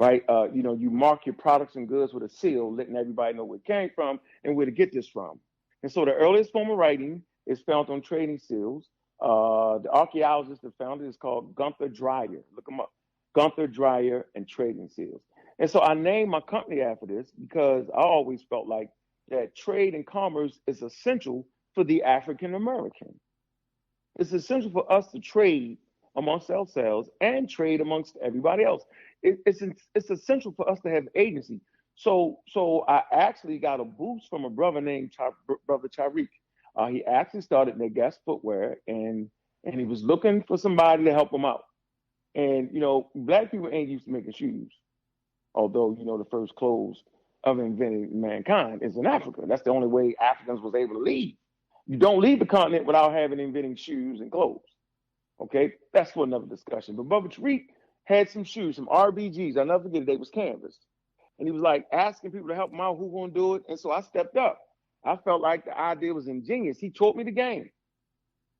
Right, you mark your products and goods with a seal, letting everybody know where it came from and where to get this from. And so the earliest form of writing is found on trading seals. The archaeologist that found it is called Gunther Dreyer. Look him up, Gunther Dreyer and trading seals. And so I named my company after this because I always felt like that trade and commerce is essential for the African American. It's essential for us to trade amongst ourselves and trade amongst everybody else. It's essential for us to have agency. So I actually got a boost from a brother named Brother Tariq. He actually started Negas Footwear, and he was looking for somebody to help him out. And black people ain't used to making shoes, although the first clothes of inventing mankind is in Africa. That's the only way Africans was able to leave. You don't leave the continent without having inventing shoes and clothes. Okay, that's for another discussion. But Brother Tariq had some shoes, some RBGs. I'll never forget it. They was canvas. And he was like asking people to help him out, who gonna do it? And so I stepped up. I felt like the idea was ingenious. He taught me the game.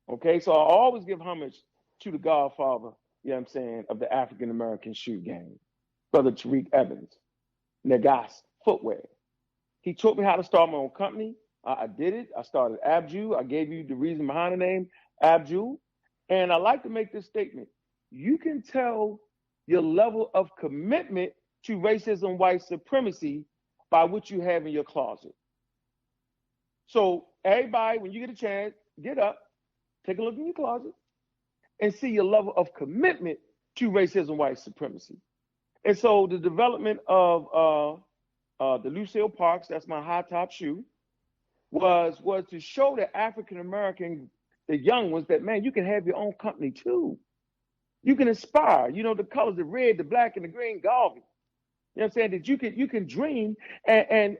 Okay, so I always give homage to the godfather, of the African American shoe game, Brother Tariq Evans, Negas Footwear. He taught me how to start my own company. I did it. I started Abdju. I gave you the reason behind the name, Abdju. And I like to make this statement. You can tell your level of commitment to racism, white supremacy by what you have in your closet. So everybody, when you get a chance, get up, take a look in your closet, and see your level of commitment to racism, white supremacy. And so the development of the Lucille Parks, that's my high top shoe, was to show the African American, the young ones, that, man, you can have your own company too. You can inspire, the colors, the red, the black, and the green, Garvey. You know what I'm saying? That you can dream, and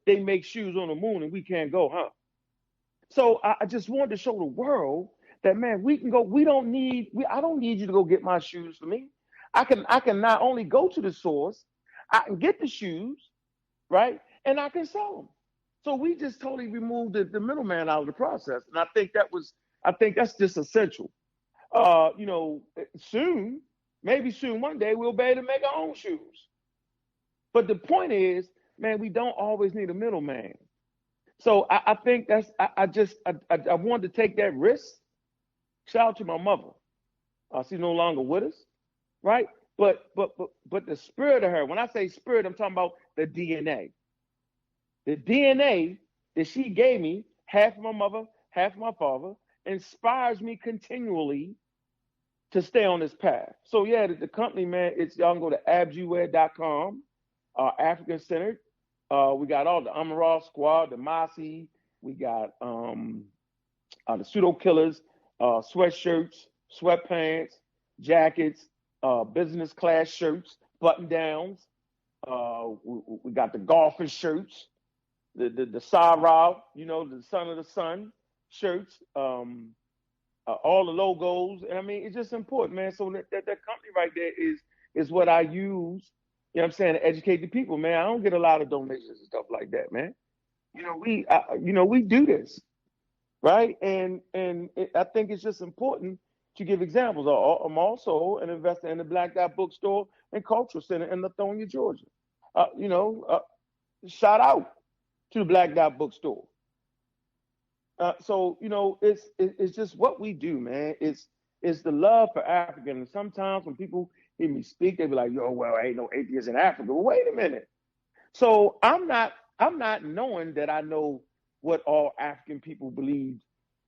they make shoes on the moon and we can't go, huh? So I just wanted to show the world that, man, we can go. I don't need you to go get my shoes for me. I can not only go to the source, I can get the shoes, right? And I can sell them. So we just totally removed the middleman out of the process. And I think that's just essential. Maybe soon one day we'll be able to make our own shoes. But the point is, man, we don't always need a middleman. So I think I wanted to take that risk. Shout out to my mother. She's no longer with us, right? But the spirit of her, when I say spirit, I'm talking about the DNA. The DNA that she gave me, half of my mother, half of my father, inspires me continually to stay on this path. So yeah, the company, man, y'all can go to abjuwear.com, African centered. We got all the Amaral Squad, the Masi, we got the Pseudo Killers, sweatshirts, sweatpants, jackets, business class shirts, button downs. We got the golfing shirts, the Sarah, the son of the sun shirts, all the logos. And I mean, it's just important, man. So that company right there is what I use, to educate the people, man. I don't get a lot of donations and stuff like that, man. We do this, right? And I think it's just important to give examples. I'm also an investor in the Black Dot Bookstore and Cultural Center in Lithonia, Georgia. Shout out to the Black Dot Bookstore. So it's just what we do, man. It's the love for Africa. And sometimes when people hear me speak, they be like, "Yo, well, ain't no atheists in Africa." Well, wait a minute. So I'm not knowing that I know what all African people believed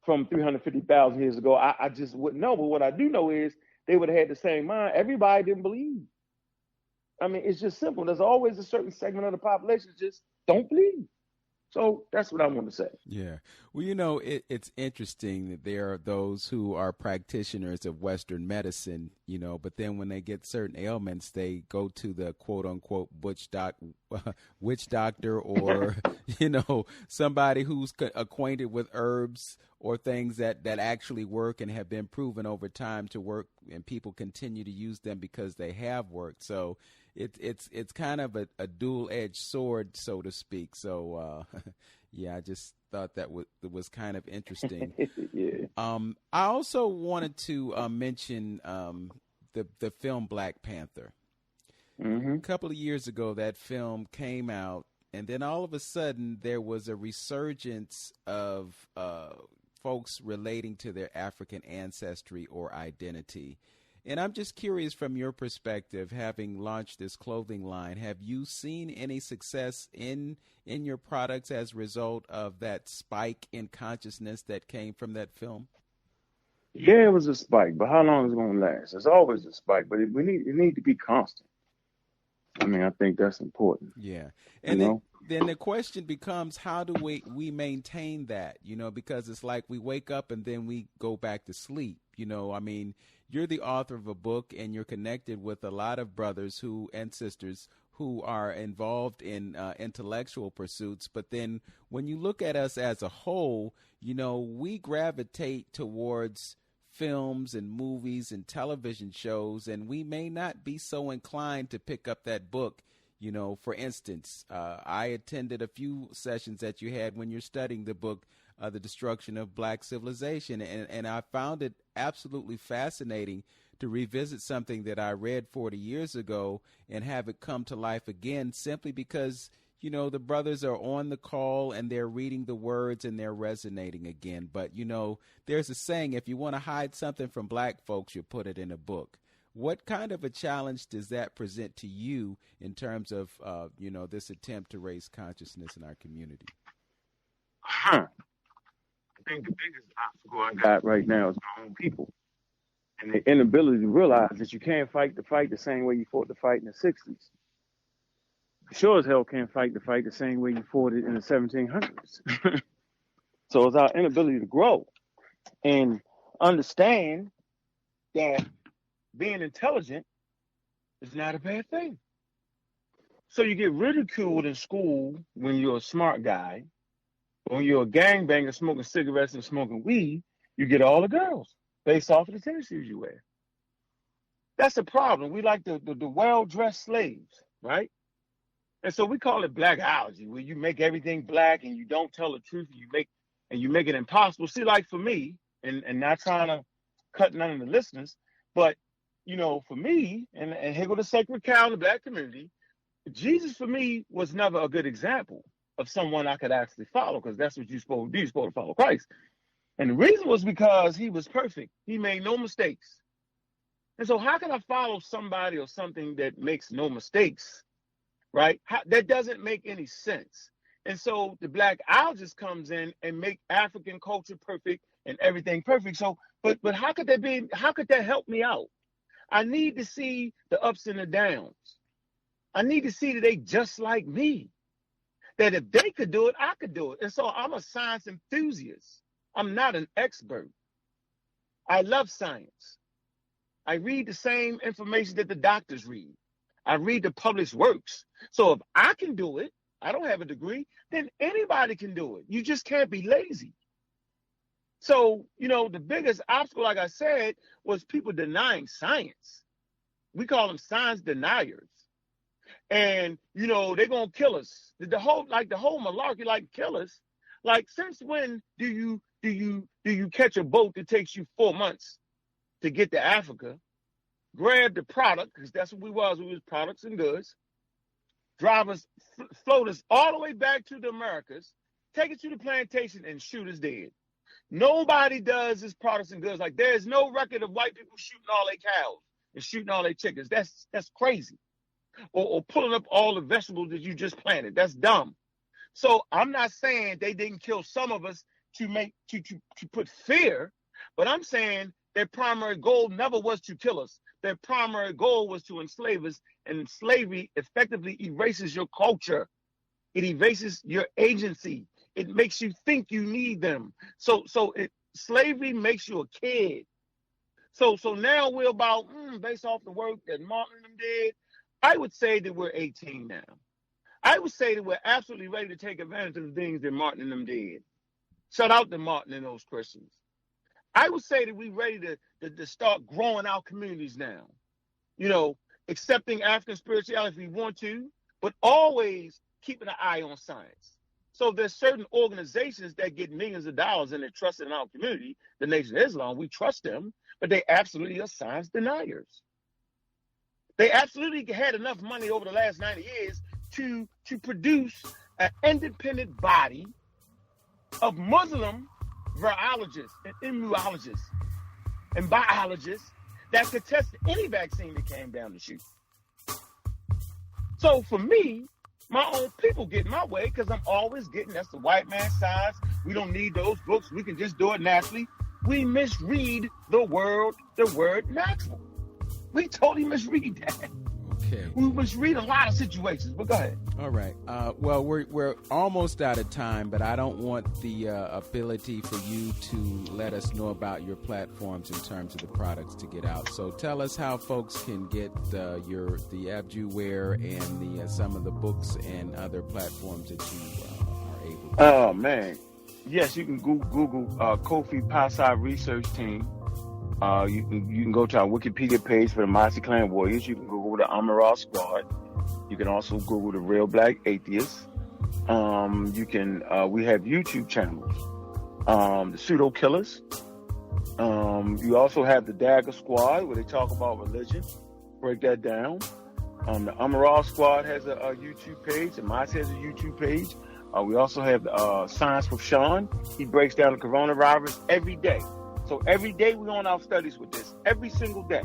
from 350,000 years ago. I just wouldn't know. But what I do know is they would have had the same mind. Everybody didn't believe. I mean, it's just simple. There's always a certain segment of the population that just don't believe. So that's what I want to say. Yeah. Well, it's interesting that there are those who are practitioners of Western medicine, but then when they get certain ailments, they go to the quote unquote witch doctor or, somebody who's acquainted with herbs or things that actually work and have been proven over time to work, and people continue to use them because they have worked. So it's kind of a dual-edged sword, so to speak. So I just thought that was kind of interesting. Yeah. I also wanted to mention the film Black Panther. Mm-hmm. A couple of years ago, that film came out, and then all of a sudden there was a resurgence of folks relating to their African ancestry or identity. And I'm just curious, from your perspective, having launched this clothing line, have you seen any success in your products as a result of that spike in consciousness that came from that film? Yeah, it was a spike, but how long is it going to last? It's always a spike, but it need to be constant. I mean, I think that's important. Yeah. And then the question becomes, how do we maintain that, because it's like we wake up and then we go back to sleep. I mean, you're the author of a book and you're connected with a lot of brothers and sisters who are involved in intellectual pursuits. But then when you look at us as a whole, we gravitate towards films and movies and television shows, and we may not be so inclined to pick up that book. For instance, I attended a few sessions that you had when you're studying the book, The Destruction of Black Civilization, and I found it absolutely fascinating to revisit something that I read 40 years ago and have it come to life again, simply because, the brothers are on the call and they're reading the words and they're resonating again. But, there's a saying, if you want to hide something from black folks, you put it in a book. What kind of a challenge does that present to you in terms of, this attempt to raise consciousness in our community? I think the biggest obstacle I got right now is my own people and the inability to realize that you can't fight the fight the same way you fought the fight in the 60s. Sure as hell can't fight the fight the same way you fought it in the 1700s. So it's our inability to grow and understand that being intelligent is not a bad thing. So you get ridiculed in school when you're a smart guy. When you're a gangbanger smoking cigarettes and smoking weed, you get all the girls based off of the tennis shoes you wear. That's the problem. We like the well-dressed slaves, right? And so we call it blackology, where you make everything black and you don't tell the truth, and you make it impossible. See, like for me, and not trying to cut none of the listeners, but for me, and here go the sacred cow in the black community, Jesus for me was never a good example of someone I could actually follow, because that's what you're supposed to do. You're supposed to follow Christ. And the reason was because he was perfect. He made no mistakes. And so how can I follow somebody or something that makes no mistakes, right? That doesn't make any sense. And so the blackologist comes in and make African culture perfect and everything perfect. So, but how could that be? How could that help me out? I need to see the ups and the downs. I need to see that they just like me. That if they could do it, I could do it. And so I'm a science enthusiast. I'm not an expert. I love science. I read the same information that the doctors read. I read the published works. So if I can do it, I don't have a degree, then anybody can do it. You just can't be lazy. So, the biggest obstacle, like I said, was people denying science. We call them science deniers. And, they're going to kill us. The whole malarkey, like kill us. Like, since when do you catch a boat that takes you 4 months to get to Africa, grab the product, because that's what we was products and goods, drive us, float us all the way back to the Americas, take us to the plantation and shoot us dead. Nobody does this products and goods. Like, there's no record of white people shooting all their cows and shooting all their chickens. That's crazy. Or pulling up all the vegetables that you just planted. That's dumb. So I'm not saying they didn't kill some of us to put fear, but I'm saying their primary goal never was to kill us. Their primary goal was to enslave us, and slavery effectively erases your culture. It erases your agency. It makes you think you need them. So slavery makes you a kid. So now we're about, based off the work that Martin and them did, I would say that we're 18 now. I would say that we're absolutely ready to take advantage of the things that Martin and them did. Shout out to Martin and those Christians. I would say that we're ready to start growing our communities now. Accepting African spirituality if we want to, but always keeping an eye on science. So there's certain organizations that get millions of dollars and they're trusted in our community, the Nation of Islam, we trust them, but they absolutely are science deniers. They absolutely had enough money over the last 90 years to produce an independent body of Muslim virologists and immunologists and biologists that could test any vaccine that came down the chute. So for me, my own people get in my way because I'm always getting, that's the white man science. We don't need those books. We can just do it naturally. We misread the word natural. We totally misread that. Okay. We misread a lot of situations, but go ahead. All right. Well, we're almost out of time, but I don't want the ability for you to let us know about your platforms in terms of the products to get out. So tell us how folks can get the Abdju Wear and the some of the books and other platforms that you are able to. Oh man, yes, you can Google Kofi Pasai Research Team. You can go to our Wikipedia page for the Mossy Clan Warriors. You can Google the Amaral Squad. You can also Google the Real Black Atheists. You can we have YouTube channels. The Pseudo Killers. You also have the Dagger Squad where they talk about religion. Break that down. The Amaral Squad has a YouTube page. And Masi has a YouTube page. We also have Science with Sean. He breaks down the coronavirus every day. So every day we're on our studies with this. Every single day.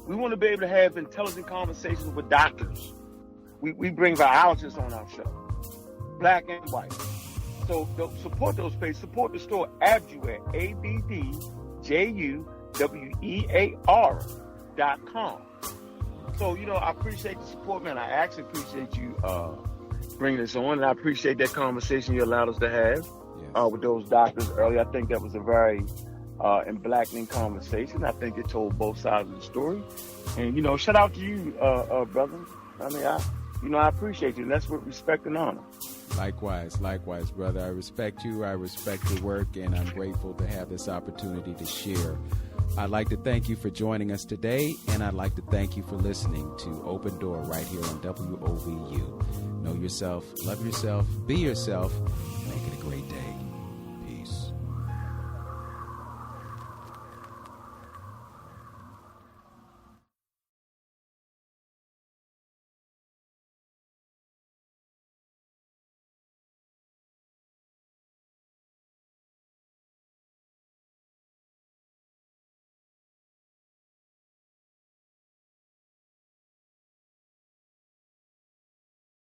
We want to be able to have intelligent conversations with doctors. We bring virologists on our show. Black and white. So support those pages. Support the store Abdju Wear, ABDJUWEAR.com. So, I appreciate the support, man. I actually appreciate you bringing this on. And I appreciate that conversation you allowed us to have with those doctors earlier. I think that was a very blackening conversation. I think it told both sides of the story. And, shout out to you, brother. I mean, I appreciate you. And that's with respect and honor. Likewise, brother. I respect you. I respect your work. And I'm grateful to have this opportunity to share I'd like to thank you for joining us today, and I'd like to thank you for listening to Open Door right here on WOVU. Know yourself, love yourself, be yourself,